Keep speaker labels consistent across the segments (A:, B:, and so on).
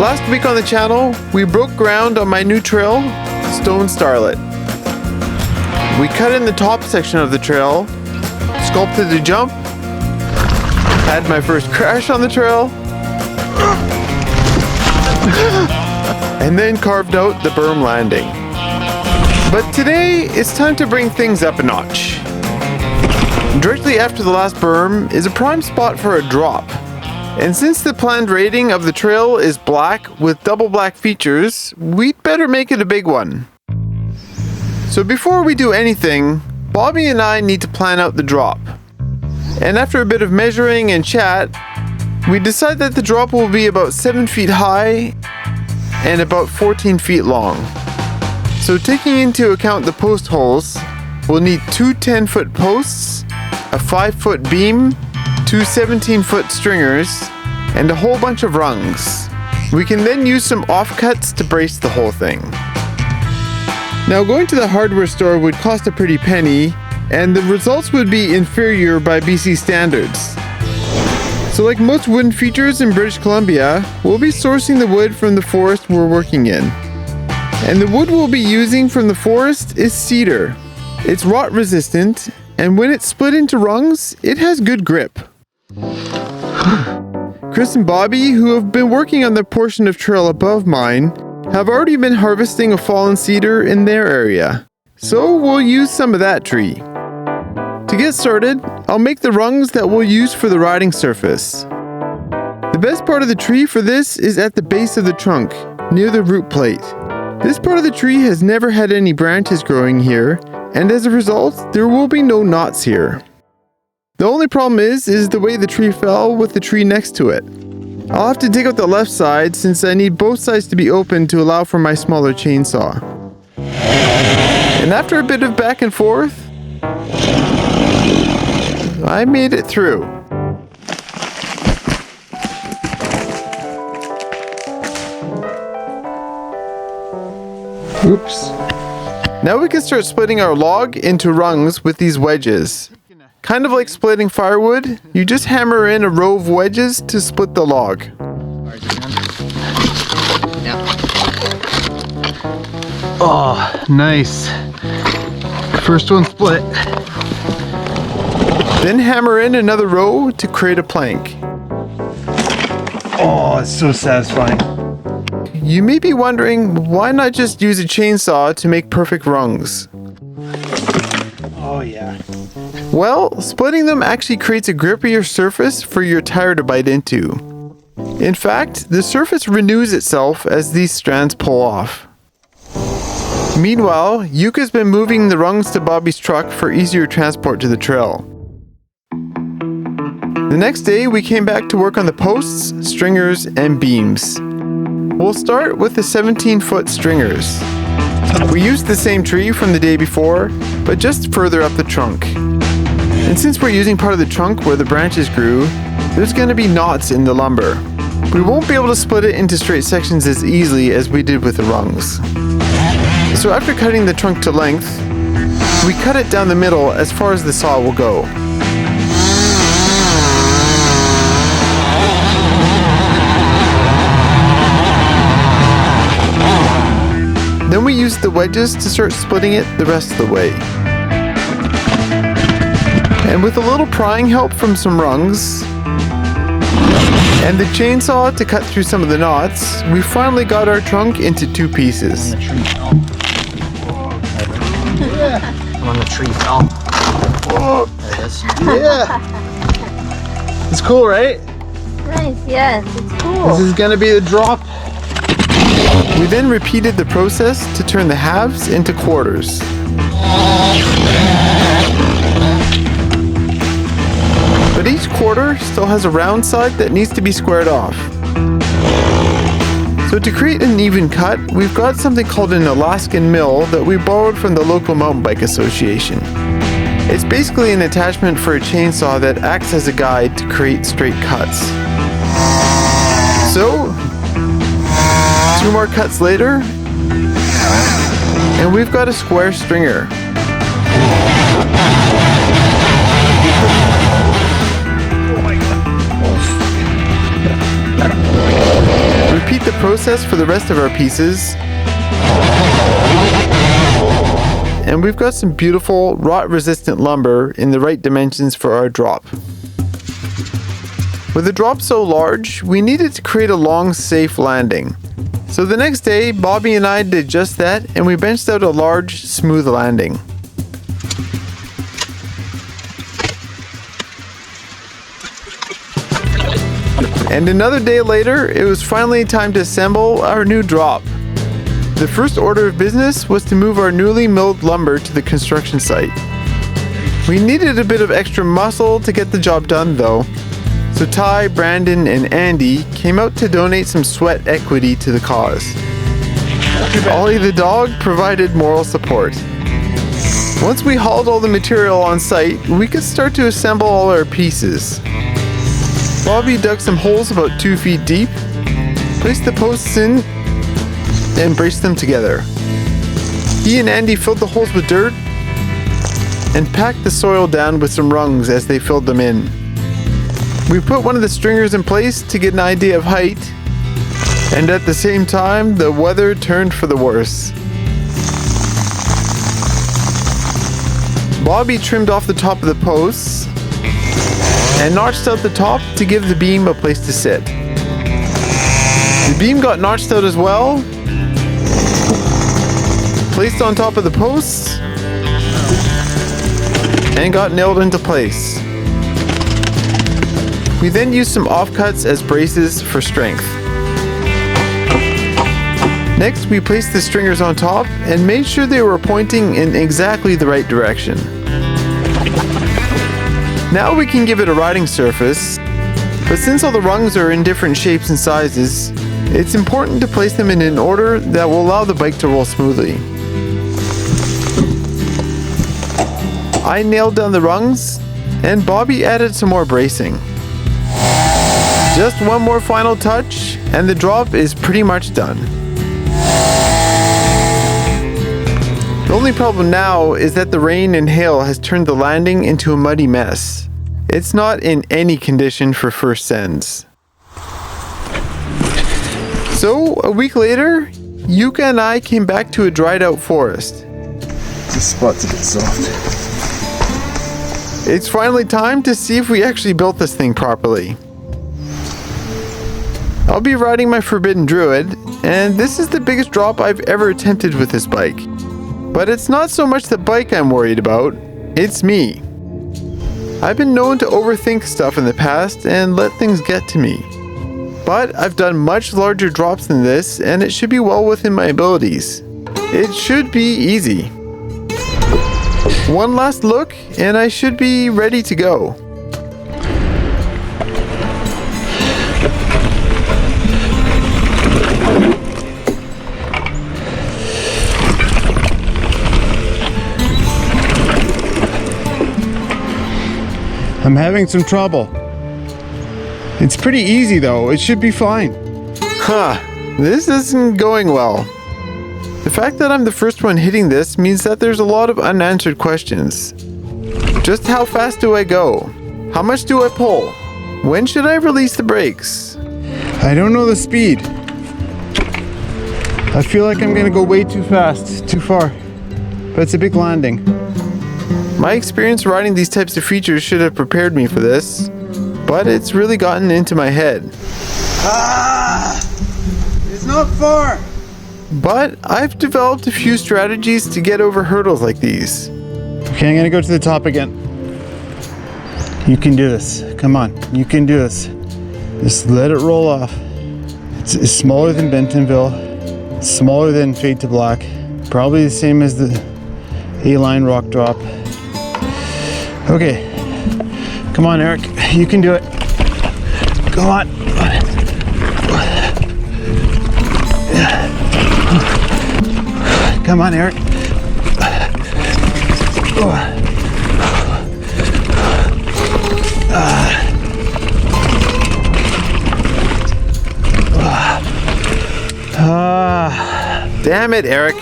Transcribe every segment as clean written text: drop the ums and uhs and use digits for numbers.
A: Last week on the channel, we broke ground on my new trail, Stone Starlet. We cut in the top section of the trail, sculpted the jump, had my first crash on the trail, and then carved out the berm landing. But today, it's time to bring things up a notch. Directly after the last berm is a prime spot for a drop. And since the planned rating of the trail is black with double black features, we'd better make it a big one. So before we do anything, Bobby and I need to plan out the drop. And after a bit of measuring and chat, we decide that the drop will be about 7 feet high and about 14 feet long. So taking into account the post holes, we'll need 2 10-foot posts, a 5-foot beam, 2 17-foot stringers, and a whole bunch of rungs. We can then use some offcuts to brace the whole thing. Now going to the hardware store would cost a pretty penny, and the results would be inferior by BC standards. So like most wooden features in British Columbia, we'll be sourcing the wood from the forest we're working in. And the wood we'll be using from the forest is cedar. It's rot resistant, and when it's split into rungs, it has good grip. Chris and Bobby, who have been working on the portion of trail above mine, have already been harvesting a fallen cedar in their area. So we'll use some of that tree. To get started, I'll make the rungs that we'll use for the riding surface. The best part of the tree for this is at the base of the trunk, near the root plate. This part of the tree has never had any branches growing here, and as a result, there will be no knots here. The only problem is the way the tree fell with the tree next to it. I'll have to take out the left side since I need both sides to be open to allow for my smaller chainsaw. And after a bit of back and forth, I made it through. Oops. Now we can start splitting our log into rungs with these wedges. Kind of like splitting firewood, you just hammer in a row of wedges to split the log.
B: Oh, nice. First one split.
A: Then hammer in another row to create a plank.
B: Oh, it's so satisfying.
A: You may be wondering, why not just use a chainsaw to make perfect rungs?
B: Oh yeah.
A: Well, splitting them actually creates a grippier surface for your tire to bite into. In fact, the surface renews itself as these strands pull off. Meanwhile, Yuka's been moving the rungs to Bobby's truck for easier transport to the trail. The next day, we came back to work on the posts, stringers, and beams. We'll start with the 17-foot stringers. We used the same tree from the day before, but just further up the trunk. And since we're using part of the trunk where the branches grew, there's going to be knots in the lumber. We won't be able to split it into straight sections as easily as we did with the rungs. So after cutting the trunk to length, we cut it down the middle as far as the saw will go. Then we used the wedges to start splitting it the rest of the way. And with a little prying help from some rungs, and the chainsaw to cut through some of the knots, we finally got our trunk into 2 pieces.
B: I'm on the tree fell. Oh, there it is. Yeah. It's cool, right?
C: Nice, yes, it's cool.
B: This is gonna be the drop.
A: We then repeated the process to turn the halves into quarters. But each quarter still has a round side that needs to be squared off. So to create an even cut, we've got something called an Alaskan mill that we borrowed from the local mountain bike association. It's basically an attachment for a chainsaw that acts as a guide to create straight cuts. So, 2 more cuts later, and we've got a square stringer. Repeat the process for the rest of our pieces. And we've got some beautiful rot-resistant lumber in the right dimensions for our drop. With a drop so large, we needed to create a long, safe landing. So the next day, Bobby and I did just that, and we benched out a large, smooth landing. And another day later, it was finally time to assemble our new drop. The first order of business was to move our newly milled lumber to the construction site. We needed a bit of extra muscle to get the job done though. So Ty, Brandon, and Andy came out to donate some sweat equity to the cause. Ollie the dog provided moral support. Once we hauled all the material on site, we could start to assemble all our pieces. Bobby dug some holes about 2 feet deep, placed the posts in, and braced them together. He and Andy filled the holes with dirt and packed the soil down with some rungs as they filled them in. We put one of the stringers in place to get an idea of height, and at the same time, the weather turned for the worse. Bobby trimmed off the top of the posts and notched out the top to give the beam a place to sit. The beam got notched out as well, placed on top of the posts, and got nailed into place. We then used some offcuts as braces for strength. Next, we placed the stringers on top and made sure they were pointing in exactly the right direction. Now we can give it a riding surface, but since all the rungs are in different shapes and sizes, it's important to place them in an order that will allow the bike to roll smoothly. I nailed down the rungs, and Bobby added some more bracing. Just one more final touch, and the drop is pretty much done. The only problem now is that the rain and hail has turned the landing into a muddy mess. It's not in any condition for first sends. So, a week later, Yuka and I came back to a dried out forest.
D: This spot's a bit soft.
A: It's finally time to see if we actually built this thing properly. I'll be riding my Forbidden Druid, and this is the biggest drop I've ever attempted with this bike. But it's not so much the bike I'm worried about, it's me. I've been known to overthink stuff in the past and let things get to me. But I've done much larger drops than this, and it should be well within my abilities. It should be easy. One last look, and I should be ready to go.
D: I'm having some trouble. It's pretty easy though, it should be fine.
A: This isn't going well. The fact that I'm the first one hitting this means that there's a lot of unanswered questions. Just how fast do I go? How much do I pull? When should I release the brakes?
D: I don't know the speed. I feel like I'm gonna go way too fast, too far. But it's a big landing.
A: My experience riding these types of features should have prepared me for this, but it's really gotten into my head.
D: It's not far.
A: But I've developed a few strategies to get over hurdles like these.
D: Okay, I'm gonna go to the top again. You can do this. Come on, you can do this. Just let it roll off. It's smaller than Bentonville, smaller than Fade to Black, probably the same as the A-line rock drop. Okay, come on, Eric, you can do it. Come on. Come on, Eric.
A: Damn it, Eric.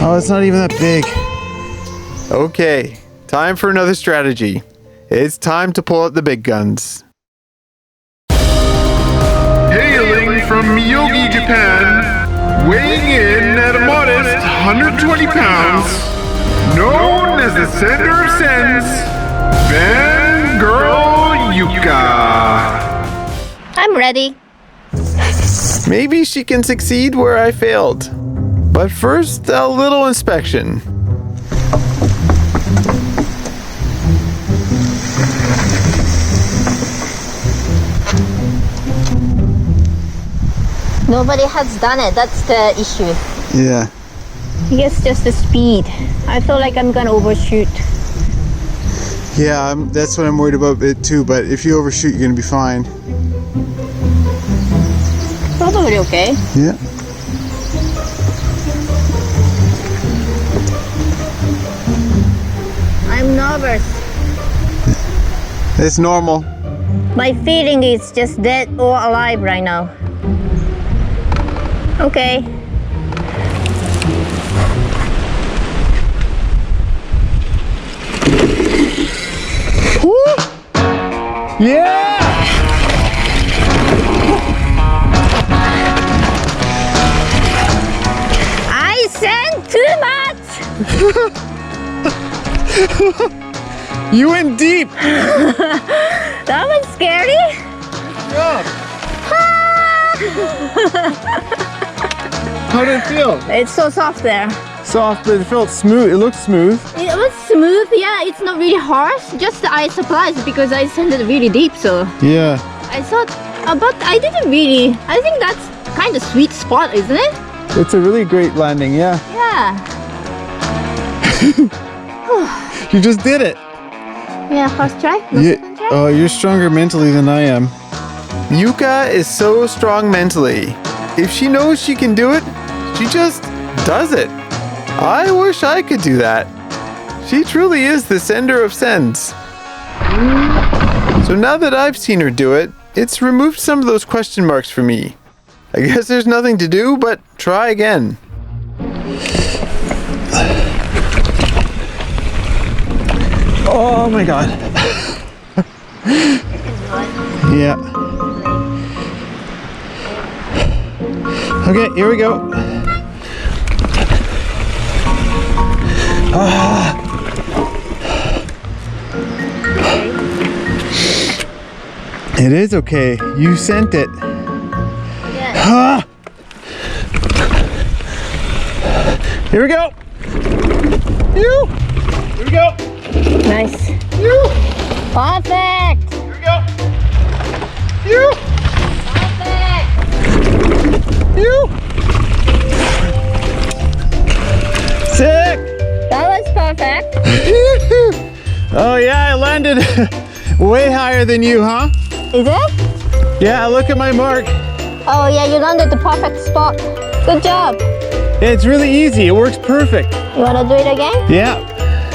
D: Oh, it's not even that big.
A: Okay, time for another strategy. It's time to pull out the big guns.
E: Hailing from Yuka,
A: 120 pounds, known as the center of sense, Van Girl Yuka.
C: I'm ready.
A: Maybe she can succeed where I failed. But first, a little inspection.
C: Nobody has done it. That's the issue.
D: Yeah.
C: I guess just the speed. I feel like I'm gonna overshoot.
D: Yeah, that's what I'm worried about it too, but if you overshoot, you're gonna be fine.
C: Probably okay.
D: Yeah.
C: I'm nervous.
D: It's normal.
C: My feeling is just dead or alive right now. Okay.
D: Yeah!
C: I sent too much!
D: You went deep!
C: That was scary.
D: How did it feel?
C: It's so soft there.
D: Soft, but it felt smooth. It looked smooth.
C: It was smooth, yeah, it's not really harsh. Just the eye supplies because I sent it really deep, so
D: Yeah.
C: I thought, but I didn't really. I think that's kind of sweet spot, isn't it?
D: It's a really great landing, yeah.
C: Yeah.
D: You just did it.
C: Yeah, first try? No second try?
D: Oh, you're stronger mentally than I am.
A: Yuka is so strong mentally. If she knows she can do it, she just does it. I wish I could do that. She truly is the sender of sense. So now that I've seen her do it, it's removed some of those question marks for me. I guess there's nothing to do but try again.
D: Oh my god. Yeah. Okay, here we go. It is okay. You sent it.
C: Yeah.
D: Here we go. Here we go.
C: Nice. Perfect.
D: Here we go.
C: Perfect.
D: Sick.
C: That was perfect.
D: Oh yeah, I landed way higher than you, huh?
C: Is it?
D: Yeah, look at my mark.
C: Oh yeah, you landed the perfect spot. Good job.
D: It's really easy. It works perfect.
C: You wanna do it again?
D: Yeah.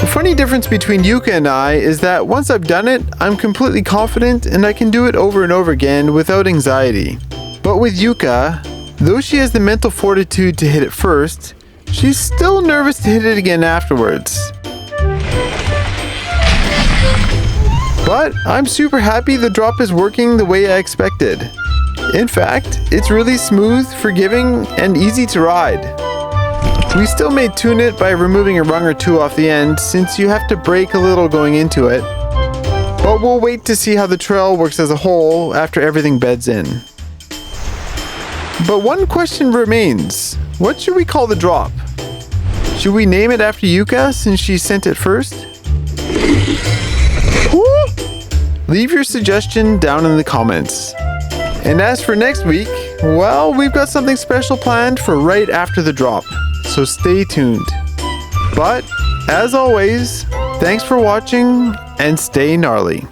A: The funny difference between Yuka and I is that once I've done it, I'm completely confident and I can do it over and over again without anxiety. But with Yuka, though she has the mental fortitude to hit it first, she's still nervous to hit it again afterwards. But I'm super happy the drop is working the way I expected. In fact, it's really smooth, forgiving, and easy to ride. We still may tune it by removing a rung or two off the end since you have to brake a little going into it. But we'll wait to see how the trail works as a whole after everything beds in. But one question remains. What should we call the drop? Should we name it after Yuka since she sent it first? Leave your suggestion down in the comments. And as for next week, well, we've got something special planned for right after the drop, so stay tuned. But, as always, thanks for watching and stay gnarly.